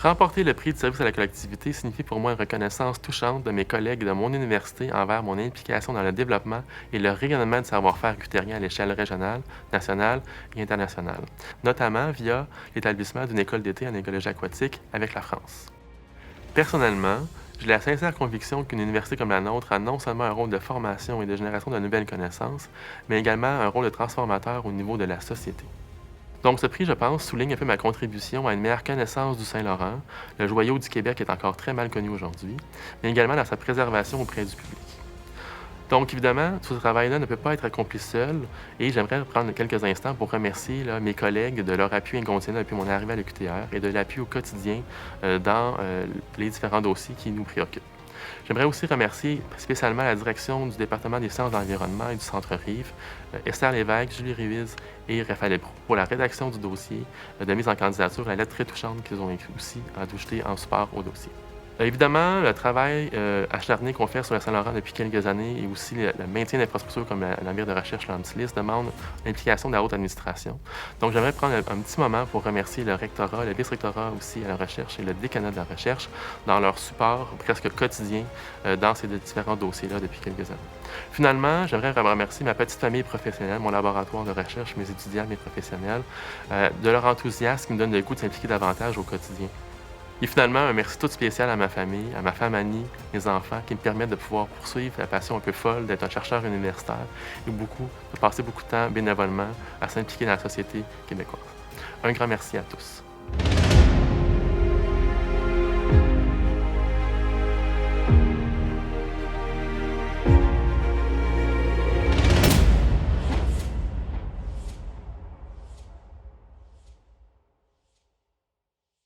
Remporter le prix du service à la collectivité signifie pour moi une reconnaissance touchante de mes collègues de mon université envers mon implication dans le développement et le rayonnement du savoir-faire cutérien à l'échelle régionale, nationale et internationale, notamment via l'établissement d'une école d'été en écologie aquatique avec la France. Personnellement, j'ai la sincère conviction qu'une université comme la nôtre a non seulement un rôle de formation et de génération de nouvelles connaissances, mais également un rôle de transformateur au niveau de la société. Donc, ce prix, je pense, souligne un peu ma contribution à une meilleure connaissance du Saint-Laurent, le joyau du Québec est encore très mal connu aujourd'hui, mais également dans sa préservation auprès du public. Donc, évidemment, tout ce travail-là ne peut pas être accompli seul et j'aimerais prendre quelques instants pour remercier là, mes collègues de leur appui inconditionnel depuis mon arrivée à l'UQTR et de l'appui au quotidien dans les différents dossiers qui nous préoccupent. J'aimerais aussi remercier spécialement la direction du département des sciences de l'environnement et du Centre-Rive, Esther Lévesque, Julie Ruiz et Raphaël Lebroux pour la rédaction du dossier de mise en candidature, la lettre très touchante qu'ils ont aussi ajoutée en support au dossier. Évidemment, le travail acharné qu'on fait sur le Saint-Laurent depuis quelques années et aussi le maintien d'infrastructures comme la navire de recherche l'Antilles demande l'implication de la haute administration. Donc, j'aimerais prendre un petit moment pour remercier le rectorat, le vice-rectorat aussi à la recherche et le décanat de la recherche dans leur support presque quotidien dans ces différents dossiers-là depuis quelques années. Finalement, j'aimerais remercier ma petite famille professionnelle, mon laboratoire de recherche, mes étudiants, mes professionnels, de leur enthousiasme qui me donne le goût de s'impliquer davantage au quotidien. Et finalement, un merci tout spécial à ma famille, à ma femme Annie, mes enfants, qui me permettent de pouvoir poursuivre la passion un peu folle d'être un chercheur universitaire et de passer beaucoup de temps bénévolement à s'impliquer dans la société québécoise. Un grand merci à tous.